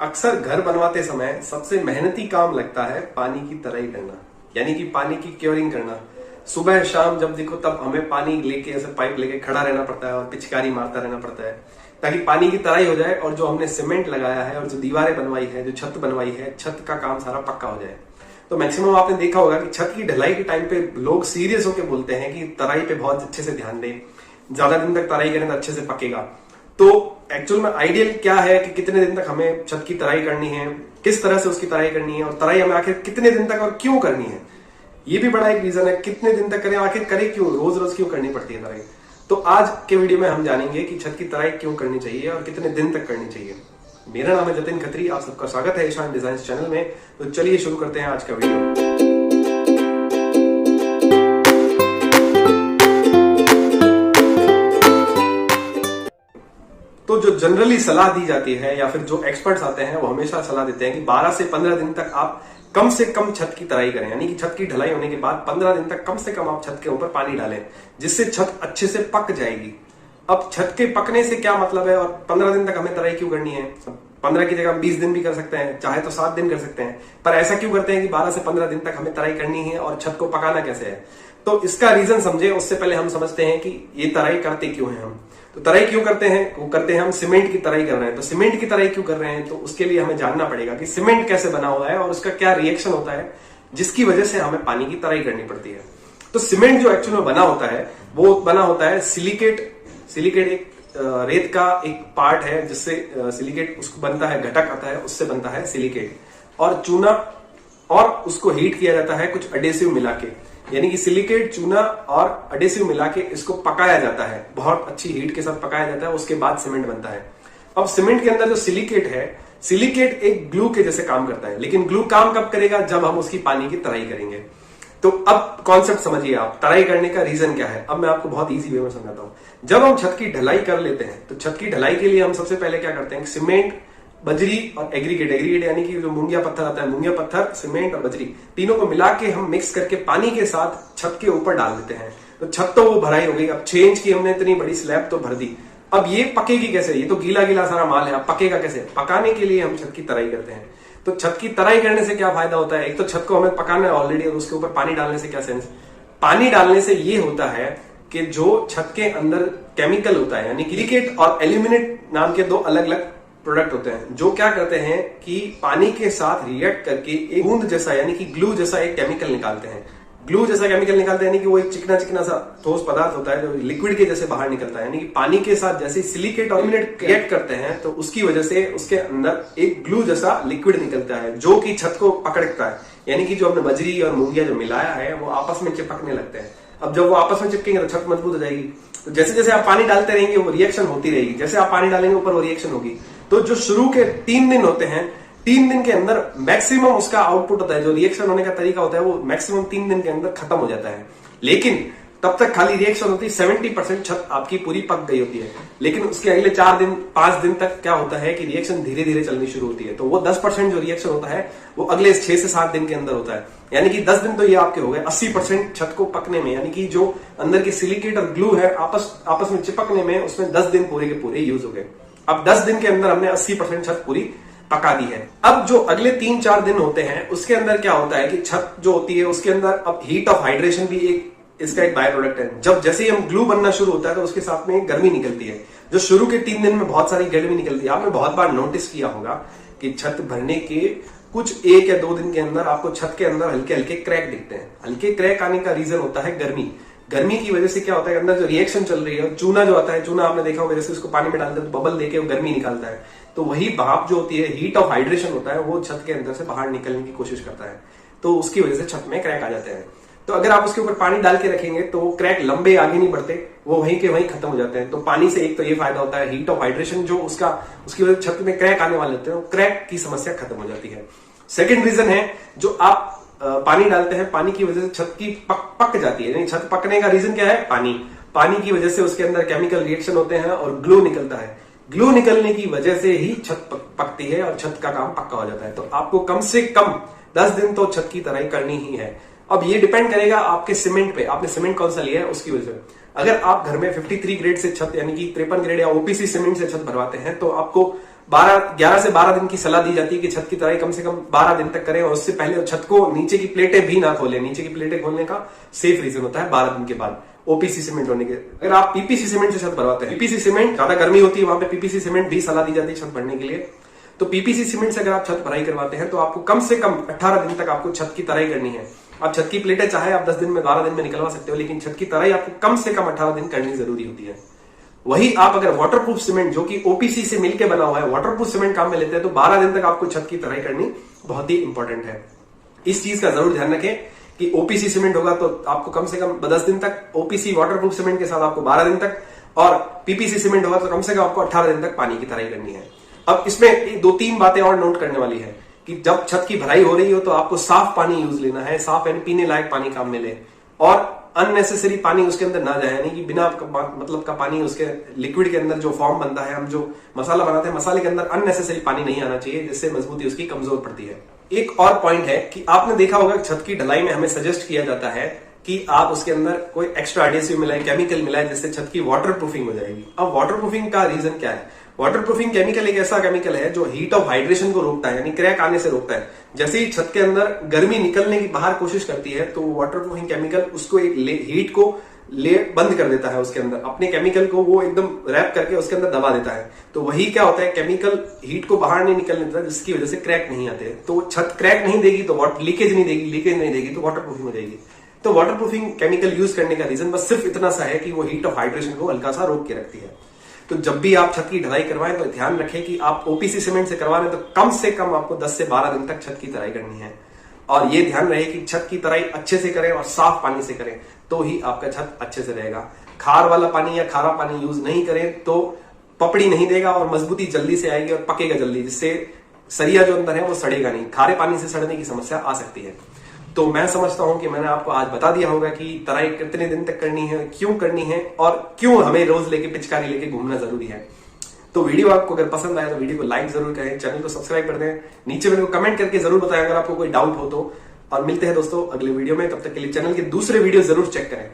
अक्सर घर बनवाते समय सबसे मेहनती काम लगता है पानी की तराई करना, यानी कि पानी की क्योरिंग करना। सुबह शाम जब देखो तब हमें पानी लेके ऐसे पाइप लेके खड़ा रहना पड़ता है और पिचकारी मारता रहना पड़ता है ताकि पानी की तराई हो जाए और जो हमने सीमेंट लगाया है और जो दीवारें बनवाई है, जो छत बनवाई है, छत का काम सारा पक्का हो जाए। तो मैक्सिमम आपने देखा होगा कि छत की ढलाई के टाइम पे लोग सीरियस होकर बोलते हैं कि तराई पे बहुत अच्छे से ध्यान दें, ज्यादा दिन तक तराई करें तो अच्छे से पकेगा। तो एक्चुअल में आइडियल क्या है कि कितने दिन तक हमें छत की तराई करनी है, किस तरह से उसकी तराई करनी है और तराई हमें आखिर कितने दिन तक और क्यों करनी है, ये भी बड़ा एक रीजन है। कितने दिन तक करें, आखिर करें क्यों, रोज रोज क्यों करनी पड़ती है तराई। तो आज के वीडियो में हम जानेंगे कि छत की तराई क्यों करनी चाहिए और कितने दिन तक करनी चाहिए। मेरा नाम है जतिन खत्री, आप सबका स्वागत है ईशान डिजाइन्स चैनल में। तो चलिए शुरू करते हैं आज का वीडियो। तो जो जनरली सलाह दी जाती है या फिर जो एक्सपर्ट्स आते हैं वो हमेशा सलाह देते हैं कि 12 से 15 दिन तक आप कम से कम छत की तराई करें, यानी कि छत की ढलाई होने के बाद 15 दिन तक कम से कम आप छत के ऊपर पानी डालें, जिससे छत अच्छे से पक जाएगी। अब छत के पकने से क्या मतलब है और 15 दिन तक हमें तराई क्यों करनी है? 15 की जगह 20 दिन भी कर सकते हैं, चाहे तो 7 दिन कर सकते हैं, पर ऐसा क्यों करते हैं कि 12 से 15 दिन तक हमें तराई करनी है और छत को पकाना कैसे है? तो इसका रीजन समझे उससे पहले हम समझते हैं कि ये तराई करते क्यों है हम। तो तराई क्यों करते हैं? वो करते हैं हम सीमेंट की तराई कर रहे हैं। तो सीमेंट की तराई क्यों कर रहे हैं? तो उसके लिए हमें जानना पड़ेगा कि सीमेंट कैसे बना हुआ है और उसका क्या रिएक्शन होता है जिसकी वजह से हमें पानी की तराई करनी पड़ती है। तो सीमेंट जो एक्चुअल में बना होता है वो बना होता है सिलिकेट। सिलिकेट एक रेत का एक पार्ट है जिससे सिलिकेट उसको बनता है, घटक आता है, उससे बनता है सिलिकेट और चूना, और उसको हीट किया जाता है कुछ एडेसिव मिला के, यानी कि सिलिकेट, चूना और एडेसिव मिला के इसको पकाया जाता है, बहुत अच्छी हीट के साथ पकाया जाता है, उसके बाद सीमेंट बनता है। अब सीमेंट के अंदर जो सिलिकेट है, सिलिकेट एक ग्लू के जैसे काम करता है, लेकिन ग्लू काम कब करेगा? जब हम उसकी पानी की तराई करेंगे। तो अब कॉन्सेप्ट समझिए आप, तराई करने का रीजन क्या है। अब मैं आपको बहुत इजी वे में समझाता हूं। जब हम छत की ढलाई कर लेते हैं तो छत की ढलाई के लिए हम सबसे पहले क्या करते हैं? सीमेंट, बजरी और एग्रीगेट यानी कि जो मुंगिया पत्थर आता है, मुंगिया पत्थर, सीमेंट और बजरी, तीनों को मिला के हम मिक्स करके पानी के साथ छत के ऊपर डाल देते हैं। तो छत तो वो भराई हो गई। अब 6 इंच की हमने इतनी बड़ी स्लैब तो भर दी। अब ये पकेगी कैसे? ये तो गीला गीला सारा माल है, अब पकेगा कैसे? पकाने के लिए हम छत की तराई करते हैं। तो छत की तराई करने से क्या फायदा होता है? एक तो छत को हमें पकाना है ऑलरेडी, और उसके ऊपर पानी डालने से क्या सेंस? पानी डालने से ये होता है कि जो छत के अंदर केमिकल होता है, यानी सिलिकेट और एल्यूमिनेट नाम के 2 अलग अलग प्रोडक्ट होते हैं जो क्या करते हैं कि पानी के साथ रिएक्ट करके एक बूंद जैसा, यानी कि ग्लू जैसा एक केमिकल निकालते हैं। ग्लू जैसा केमिकल निकालते हैं, यानी कि वो एक चिकना चिकना सा ठोस पदार्थ होता है जो लिक्विड के जैसे बाहर निकलता है, यानी कि पानी के साथ जैसे सिलिकेट और एल्यूमिनेट रिएक्ट करते हैं तो उसकी वजह से उसके अंदर एक ग्लू जैसा लिक्विड निकलता है जो कि छत को पकड़ता है, यानी कि जो हमने बजरी और मूंगिया जो मिलाया है वो आपस में चिपकने लगते हैं। अब जब वो आपस में चिपकेंगे तो छत मजबूत हो जाएगी। तो जैसे जैसे आप पानी डालते रहेंगे वो रिएक्शन होती रहेगी, जैसे आप पानी डालेंगे ऊपर वो रिएक्शन होगी। तो जो शुरू के 3 दिन होते हैं, 3 दिन के अंदर मैक्सिमम उसका आउटपुट होता है, जो रिएक्शन होने का तरीका होता है वो मैक्सिमम 3 दिन के अंदर खत्म हो जाता है। लेकिन तब तक खाली रिएक्शन होती है, 70% छत आपकी पूरी पक गई होती है। लेकिन उसके अगले 4 दिन 5 दिन तक क्या होता है कि रिएक्शन धीरे धीरे चलनी शुरू होती है। तो वो 10% जो रिएक्शन होता है वो अगले 6 से 7 दिन के अंदर होता है, यानी कि 10 दिन तो ये आपके हो गए। 80% छत को पकने में, यानी कि जो अंदर की सिलिकेट और ग्लू है आपस में चिपकने में, उसमें 10 दिन पूरे के पूरे यूज हो गए। अब 10 दिन के अंदर हमने 80% छत पूरी पका दी है। अब जो अगले 3-4 दिन होते हैं उसके अंदर क्या होता है कि छत जो होती है उसके अंदर अब हीट ऑफ हाइड्रेशन भी इसका एक बाय प्रोडक्ट है। जब जैसे ही हम ग्लू बनना शुरू होता है तो उसके साथ में गर्मी निकलती है, जो शुरू के 3 दिन में बहुत सारी गर्मी निकलती है। आपने बहुत बार नोटिस किया होगा कि छत भरने के कुछ 1 या 2 दिन के अंदर आपको छत के अंदर हल्के हल्के क्रैक दिखते हैं। हल्के क्रैक आने का रीजन होता है गर्मी। गर्मी की वजह से क्या होता है, अंदर जो रिएक्शन चल रही है, चूना जो आता है, चूना आपने देखा होगा जैसे उसको पानी में डालते हैं तो बबल देके वो गर्मी निकालता है। तो वही भाप जो होती है, हीट ऑफ हाइड्रेशन होता है, वो छत के अंदर से बाहर निकलने की कोशिश करता है। तो उसकी वजह से छत में क्रैक आ जाते हैं। तो अगर आप उसके ऊपर पानी डाल के रखेंगे तो क्रैक लंबे आगे नहीं बढ़ते, वो वहीं के वहीं खत्म हो जाते हैं। तो पानी से एक तो ये फायदा होता है, हीट ऑफ हाइड्रेशन जो उसकी वजह से छत में क्रैक आने वाले होते हैं, क्रैक की समस्या खत्म हो जाती है। सेकेंड रीजन है, जो आप पानी डालते हैं, पानी की वजह से छत की पक जाती है। छत पकने का रीजन क्या है? पानी की वजह से उसके अंदर केमिकल रिएक्शन होते हैं और ग्लू निकलता है। ग्लू निकलने की वजह से ही छत पकती है और छत का काम पक्का हो जाता है। तो आपको कम से कम 10 दिन तो छत की तराई करनी ही है। अब ये डिपेंड करेगा आपके सीमेंट पे, आपने सीमेंट कौन सा लिया है उसकी वजह से। अगर आप घर में 53 ग्रेड से छत, यानी कि 53 ग्रेड या ओपीसी सीमेंट से छत भरवाते हैं तो आपको 11 से 12 दिन की सलाह दी जाती है कि छत की तराई कम से कम 12 दिन तक करें, और उससे पहले छत को नीचे की प्लेटें भी ना खोलें। नीचे की प्लेटें खोलने का सेफ रीजन होता है 12 दिन के बाद ओपीसी सीमेंट होने के। अगर आप पीपीसी सीमेंट से छत भरवाते हैं, पीपीसी सीमेंट ज्यादा गर्मी होती है, वहां पे पीपीसी सीमेंट भी सलाह दी जाती है छत भरने के लिए। तो पीपीसी सीमेंट से अगर आप छत भराई करवाते हैं तो आपको कम से कम 18 दिन तक आपको छत की तराई करनी है। आप छत की प्लेटें चाहे आप 10 दिन में 12 दिन में निकलवा सकते हो, लेकिन छत की तराई आपको कम से कम 18 दिन करनी जरूरी होती है। वही आप अगर वाटरप्रूफ सीमेंट जो कि ओपीसी से मिलकर बना हुआ है, वाटरप्रूफ सीमेंट काम में लेते हैं, तो 12 दिन तक आपको छत की तराई करनी बहुत ही इंपॉर्टेंट है। इस चीज का जरूर ध्यान रखें कि ओपीसी सीमेंट होगा तो आपको कम से कम 10 दिन तक, ओपीसी वाटरप्रूफ सीमेंट के साथ आपको 12 दिन तक, और पीपीसी सीमेंट होगा तो कम से कम आपको 18 दिन तक पानी की तराई करनी है। अब इसमें 2-3 बातें और नोट करने वाली है कि जब छत की भराई हो रही हो तो आपको साफ पानी यूज लेना है, साफ यानी पीने लायक पानी काम में ले, और अननेसेसरी पानी उसके अंदर ना जाए, यानी कि बिना मतलब का पानी उसके लिक्विड के अंदर जो फॉर्म बनता है, हम जो मसाला बनाते हैं, मसाले के अंदर अननेसेसरी पानी नहीं आना चाहिए, जिससे मजबूती उसकी कमजोर पड़ती है। एक और पॉइंट है कि आपने देखा होगा कि छत की ढलाई में हमें सजेस्ट किया जाता है कि आप उसके अंदर कोई एक्स्ट्रा एडेसिव मिलाएं, केमिकल मिलाएं, जिससे छत की वाटर प्रूफिंग हो जाएगी। अब वाटर प्रूफिंग का रीजन क्या है? वाटर प्रूफिंग केमिकल एक ऐसा केमिकल है जो हीट ऑफ हाइड्रेशन को रोकता है, यानी क्रैक आने से रोकता है। जैसे ही छत के अंदर गर्मी निकलने की बाहर कोशिश करती है तो वाटर प्रूफिंग केमिकल उसको एक हीट को ले बंद कर देता है, उसके अंदर अपने केमिकल को वो एकदम रैप करके उसके अंदर दबा देता है। तो वही क्या होता है, केमिकल हीट को बाहर नहीं निकलने देता, जिसकी वजह से क्रैक नहीं आते। तो छत क्रैक नहीं देगी तो वाटर लीकेज नहीं देगी, लीकेज नहीं देगी तो वाटर प्रूफिंग हो जाएगी। तो वाटर प्रूफिंग केमिकल यूज करने का रीजन बस सिर्फ इतना सा है कि वो हीट ऑफ हाइड्रेशन को हल्का सा रोक के रखती है। तो जब भी आप छत की ढलाई करवाएं तो ध्यान रखें कि आप ओपीसी सीमेंट से करवा रहे हैं तो कम से कम आपको 10 से 12 दिन तक छत की तराई करनी है, और ये ध्यान रहे कि छत की तराई अच्छे से करें और साफ पानी से करें, तो ही आपका छत अच्छे से रहेगा। खार वाला पानी या खारा पानी यूज नहीं करें तो पपड़ी नहीं देगा और मजबूती जल्दी से आएगी और पकेगा जल्दी, जिससे सरिया जो अंदर है वो सड़ेगा नहीं। खारे पानी से सड़ने की समस्या आ सकती है। तो मैं समझता हूं कि मैंने आपको आज बता दिया होगा कि तराई कितने दिन तक करनी है, क्यों करनी है, और क्यों हमें रोज लेके पिचकारी लेके घूमना जरूरी है। तो वीडियो आपको अगर पसंद आया तो वीडियो को लाइक जरूर करें, चैनल को सब्सक्राइब कर दें, नीचे मेरे को कमेंट करके जरूर बताएं अगर आपको कोई डाउट हो तो। और मिलते हैं दोस्तों अगले वीडियो में, तब तक के लिए चैनल के दूसरे वीडियो जरूर चेक करें।